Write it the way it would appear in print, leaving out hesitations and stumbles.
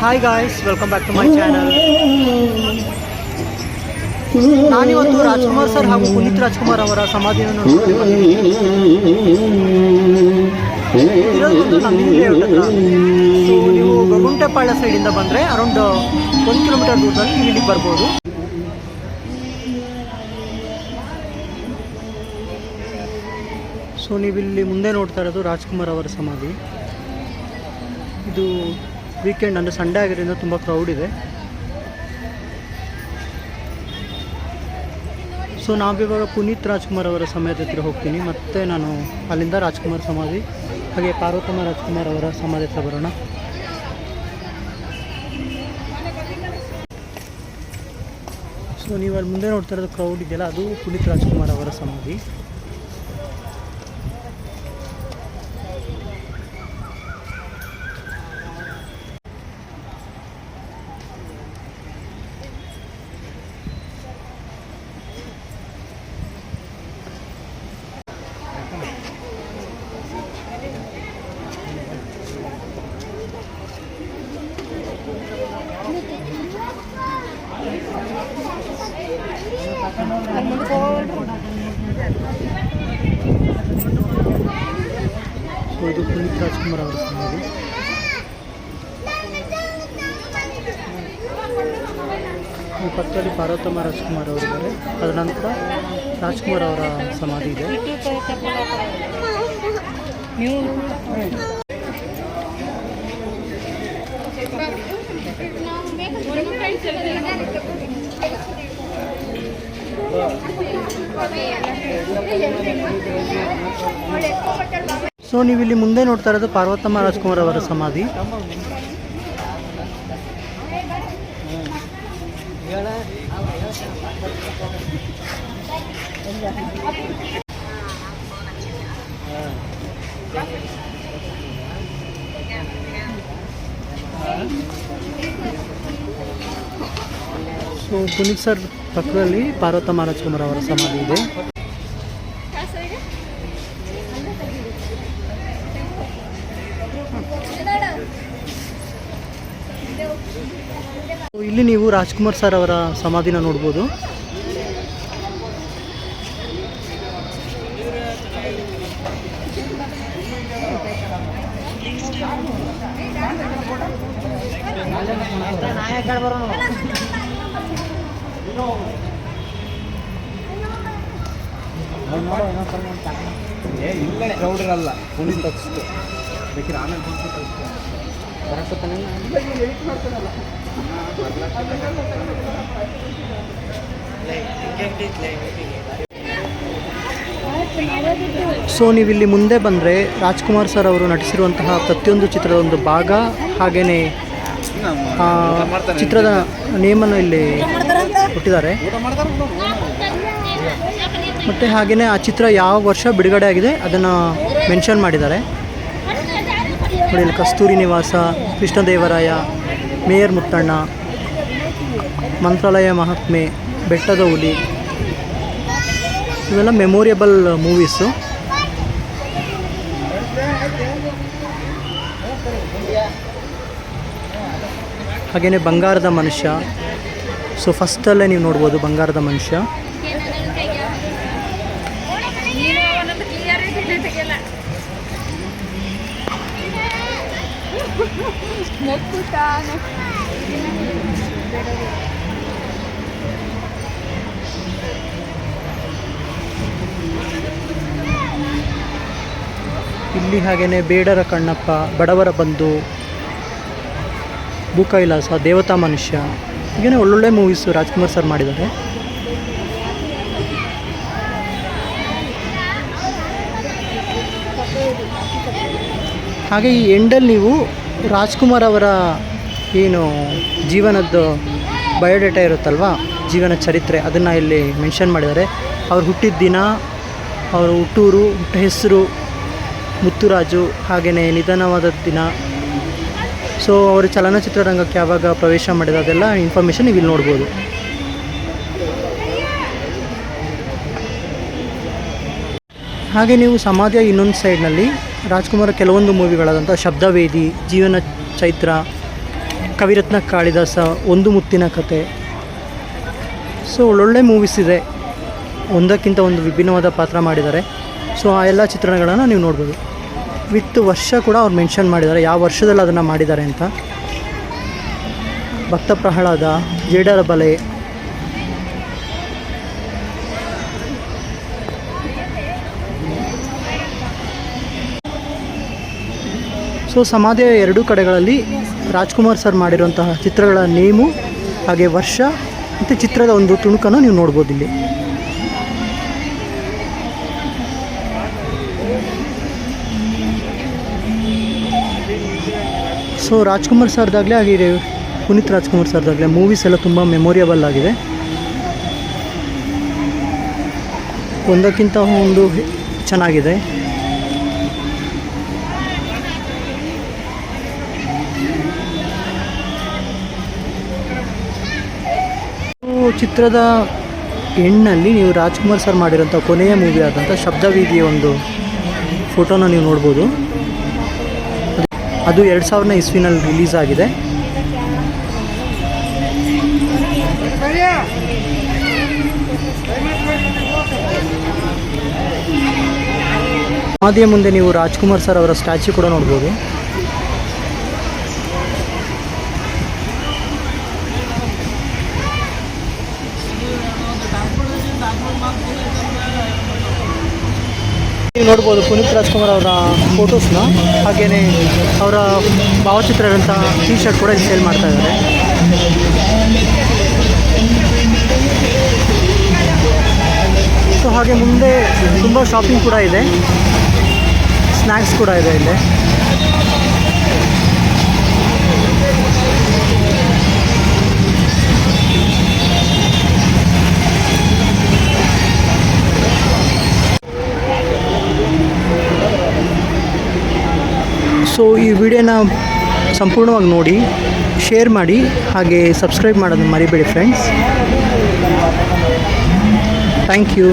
Hi guys, welcome back to my channel. ನಾನಿವತ್ತು Rajkumar sir ಹಾಗೂ ಪುನೀತ್ ರಾಜ್ಕುಮಾರ್ ಅವರ ಸಮಾಧಿಯನ್ನು ನೋಡ್ಕೊಂಡು ಬಂದಿದ್ದೀನಿ. ಇರೋದೊಂದು ನಂದಿನಿ ಲೇಔಟ್ ಹತ್ರ. ಸೊ ನೀವು ಗೊರಗುಂಟೆಪಾಳ್ಯ ಸೈಡಿಂದ ಬಂದರೆ ಅರೌಂಡ್ 1 ಕಿಲೋಮೀಟರ್ ದೂರದಲ್ಲಿ ನೀವು ಇಲ್ಲಿಗೆ ಬರ್ಬೋದು. ಸೊ ನೀವಿಲ್ಲಿ ಮುಂದೆ ನೋಡ್ತಾ ಇರೋದು ರಾಜ್ಕುಮಾರ್ ಅವರ ಸಮಾಧಿ. ಇದು ವೀಕೆಂಡ್ ಅಂದರೆ ಸಂಡೇ ಆಗಿರೋದ್ರಿಂದ ತುಂಬ ಕ್ರೌಡ್ ಇದೆ. ಸೊ ನಾವಿವಾಗ ಪುನೀತ್ ರಾಜ್ಕುಮಾರ್ ಅವರ ಸಮಾಧಿ ಹತ್ರ ಹೋಗ್ತೀನಿ. ಮತ್ತು ನಾನು ಅಲ್ಲಿಂದ ರಾಜ್ಕುಮಾರ್ ಸಮಾಧಿ ಹಾಗೆ ಪಾರ್ವತಮ್ಮ ರಾಜ್ಕುಮಾರ್ ಅವರ ಸಮಾಧಿ ಹತ್ರ ಬರೋಣ. ಸೊ ನೀವು ಅಲ್ಲಿ ಮುಂದೆ ನೋಡ್ತಾ ಇರೋದು ಕ್ರೌಡ್ ಇದೆಯಲ್ಲ, ಅದು ಪುನೀತ್ ರಾಜ್ಕುಮಾರ್ ಅವರ ಸಮಾಧಿ. ಸೊ ಇದು ಪುನೀತ್ ರಾಜ್ಕುಮಾರ್ ಅವರ ಸಮಾಧಿ. ಈ ಪಕ್ಕದಲ್ಲಿ ಪಾರ್ವತಮ್ಮ ರಾಜ್ಕುಮಾರ್ ಅವರಿದ್ದಾರೆ. ಅದರ ನಂತರ ರಾಜ್ಕುಮಾರ್ ಅವರ ಸಮಾಧಿ ಇದೆ. ಸೊ ನೀವಿಲ್ಲಿ ಮುಂದೆ ನೋಡ್ತಾ ಇರೋದು ಪಾರ್ವತಮ್ಮ ರಾಜ್ಕುಮಾರ್ ಅವರ ಸಮಾಧಿ. ಸೊ ಪುನೀತ್ ಸರ್ ಪಕ್ಕದಲ್ಲಿ ಪಾರ್ವತಮ್ಮ ರಾಜ್ಕುಮಾರ್ ಅವರ ಸಮಾಧಿ ಇದೆ. ಇಲ್ಲಿ ನೀವು ರಾಜ್ಕುಮಾರ್ ಸರ್ ಅವರ ಸಮಾಧಿನ ನೋಡ್ಬೋದು. ಕ್ರೌಡರಲ್ಲ ಪುನೀತ್ ತಕ್ಷಣ ಬೇಕಿದ್ರೆ ಆಮೇಲೆ ಸೊ ನೀವಿಲ್ಲಿ ಮುಂದೆ ಬಂದರೆ ರಾಜ್ಕುಮಾರ್ ಸರ್ ಅವರು ನಟಿಸಿರುವಂತಹ ಪ್ರತಿಯೊಂದು ಚಿತ್ರದ ಒಂದು ಭಾಗ, ಹಾಗೆಯೇ ಚಿತ್ರದ ನೇಮನ್ನು ಇಲ್ಲಿ ಕೊಟ್ಟಿದ್ದಾರೆ. ಮತ್ತು ಹಾಗೆಯೇ ಆ ಚಿತ್ರ ಯಾವ ವರ್ಷ ಬಿಡುಗಡೆ ಆಗಿದೆ ಅದನ್ನು ಮೆನ್ಷನ್ ಮಾಡಿದ್ದಾರೆ. ನೋಡಿ, ಇಲ್ಲಿ ಕಸ್ತೂರಿ ನಿವಾಸ, ಕೃಷ್ಣದೇವರಾಯ, ಮೇಯರ್ ಮುತ್ತಣ್ಣ, ಮಂತ್ರಾಲಯ ಮಹಾತ್ಮೆ, ಬೆಟ್ಟದ ಹುಲಿ, ಇವೆಲ್ಲ ಮೆಮೊರಿಯಬಲ್ ಮೂವೀಸು. ಹಾಗೆಯೇ ಬಂಗಾರದ ಮನುಷ್ಯ. ಸೊ ಫಸ್ಟಲ್ಲೇ ನೀವು ನೋಡ್ಬೋದು ಬಂಗಾರದ ಮನುಷ್ಯ. ಇಲ್ಲಿ ಹಾಗೇನೆ ಬೇಡರ ಕಣ್ಣಪ್ಪ, ಬಡವರ ಬಂಧು, ಭೂಕೈಲಾಸ, ದೇವತಾ ಮನುಷ್ಯ, ಹೀಗೇ ಒಳ್ಳೊಳ್ಳೆ ಮೂವೀಸು ರಾಜ್ಕುಮಾರ್ ಸರ್ ಮಾಡಿದ್ದಾರೆ. ಹಾಗೆ ಈ ಎಂಡಲ್ಲಿ ನೀವು ರಾಜ್ಕುಮಾರ್ ಅವರ ಏನು ಜೀವನದ ಬಯೋಡೇಟಾ ಇರುತ್ತಲ್ವ, ಜೀವನ ಚರಿತ್ರೆ, ಅದನ್ನು ಇಲ್ಲಿ ಮೆನ್ಷನ್ ಮಾಡಿದ್ದಾರೆ. ಅವ್ರು ಹುಟ್ಟಿದ ದಿನ, ಅವರ ಹುಟ್ಟೂರು, ಹುಟ್ಟ ಹೆಸರು, ಮುತ್ತುರಾಜು, ಹಾಗೆಯೇ ನಿಧನವಾದ ದಿನ, ಸೊ ಅವರು ಚಲನಚಿತ್ರರಂಗಕ್ಕೆ ಯಾವಾಗ ಪ್ರವೇಶ ಮಾಡಿದ ಅದೆಲ್ಲ ಇನ್ಫಾರ್ಮೇಷನ್ ನೀವು ಇಲ್ಲಿ ನೋಡ್ಬೋದು. ಹಾಗೆ ನೀವು ಸಮಾಧಿಯ ಇನ್ನೊಂದು ಸೈಡ್ನಲ್ಲಿ ರಾಜ್ಕುಮಾರ್ ಕೆಲವೊಂದು ಮೂವಿಗಳಾದಂಥ ಶಬ್ದವೇದಿ, ಜೀವನ ಚೈತ್ರ, ಕವಿರತ್ನ ಕಾಳಿದಾಸ, ಒಂದು ಮುತ್ತಿನ ಕತೆ. ಸೊ ಒಳ್ಳೊಳ್ಳೆ ಮೂವೀಸ್ ಇದೆ, ಒಂದಕ್ಕಿಂತ ಒಂದು ವಿಭಿನ್ನವಾದ ಪಾತ್ರ ಮಾಡಿದ್ದಾರೆ. ಸೊ ಆ ಎಲ್ಲ ಚಿತ್ರಣಗಳನ್ನು ನೀವು ನೋಡ್ಬೋದು. ವಿತ್ ವರ್ಷ ಕೂಡ ಅವ್ರು ಮೆನ್ಷನ್ ಮಾಡಿದ್ದಾರೆ, ಯಾವ ವರ್ಷದಲ್ಲಿ ಅದನ್ನು ಮಾಡಿದ್ದಾರೆ ಅಂತ. ಭಕ್ತ ಪ್ರಹ್ಲಾದ, ಜೇಡರ ಬಲೆ, ಸೊ ಸಮಾಧಿಯ ಎರಡೂ ಕಡೆಗಳಲ್ಲಿ ರಾಜ್ಕುಮಾರ್ ಸರ್ ಮಾಡಿರುವಂತಹ ಚಿತ್ರಗಳ ನೇಮು ಹಾಗೆ ವರ್ಷ ಮತ್ತು ಚಿತ್ರದ ಒಂದು ತುಣುಕನ್ನು ನೀವು ನೋಡ್ಬೋದು ಇಲ್ಲಿ. ಸೊ ರಾಜ್ಕುಮಾರ್ ಸರ್ದಾಗಲೇ ಹಾಗೆ ಪುನೀತ್ ರಾಜ್ಕುಮಾರ್ ಸರ್ದಾಗಲೇ ಮೂವೀಸ್ ಎಲ್ಲ ತುಂಬ ಮೆಮೊರಿಯಬಲ್ ಆಗಿದೆ. ಒಂದಕ್ಕಿಂತ ಒಂದು ಚೆನ್ನಾಗಿದೆ. ಚಿತ್ರದ ಎಂಡ್ನಲ್ಲಿ ನೀವು ರಾಜ್ಕುಮಾರ್ ಸರ್ ಮಾಡಿರೋಂಥ ಕೊನೆಯ ಮೂವಿ ಆದಂಥ ಶಬ್ದವೀದಿಯ ಒಂದು ಫೋಟೋನ ನೀವು ನೋಡ್ಬೋದು. ಅದು 2000ನೇ ಇಸ್ವಿನಲ್ಲಿ ರಿಲೀಸ್ ಆಗಿದೆ. ಸಮಾಧಿಯ ಮುಂದೆ ನೀವು ರಾಜ್ಕುಮಾರ್ ಸರ್ ಅವರ ಸ್ಟ್ಯಾಚ್ಯೂ ಕೂಡ ನೋಡ್ಬೋದು. ನೀವು ನೋಡ್ಬೋದು ಪುನೀತ್ ರಾಜ್ಕುಮಾರ್ ಅವರ ಫೋಟೋಸ್ನ, ಹಾಗೆಯೇ ಅವರ ಭಾವಚಿತ್ರ ಇರೋಂಥ ಟೀ ಶರ್ಟ್ ಕೂಡ ಇಲ್ಲಿ ಸೇಲ್ ಮಾಡ್ತಾ ಇದ್ದಾರೆ. ಸೊ ಹಾಗೆ ಮುಂದೆ ತುಂಬ ಶಾಪಿಂಗ್ ಕೂಡ ಇದೆ, ಸ್ನ್ಯಾಕ್ಸ್ ಕೂಡ ಇದೆ ಇಲ್ಲಿ. ಸೊ ಈ ವಿಡಿಯೋನ ಸಂಪೂರ್ಣವಾಗಿ ನೋಡಿ, ಶೇರ್ ಮಾಡಿ, ಹಾಗೆ ಸಬ್ಸ್ಕ್ರೈಬ್ ಮಾಡೋದನ್ನು ಮರಿಬೇಡಿ ಫ್ರೆಂಡ್ಸ್. Thank you.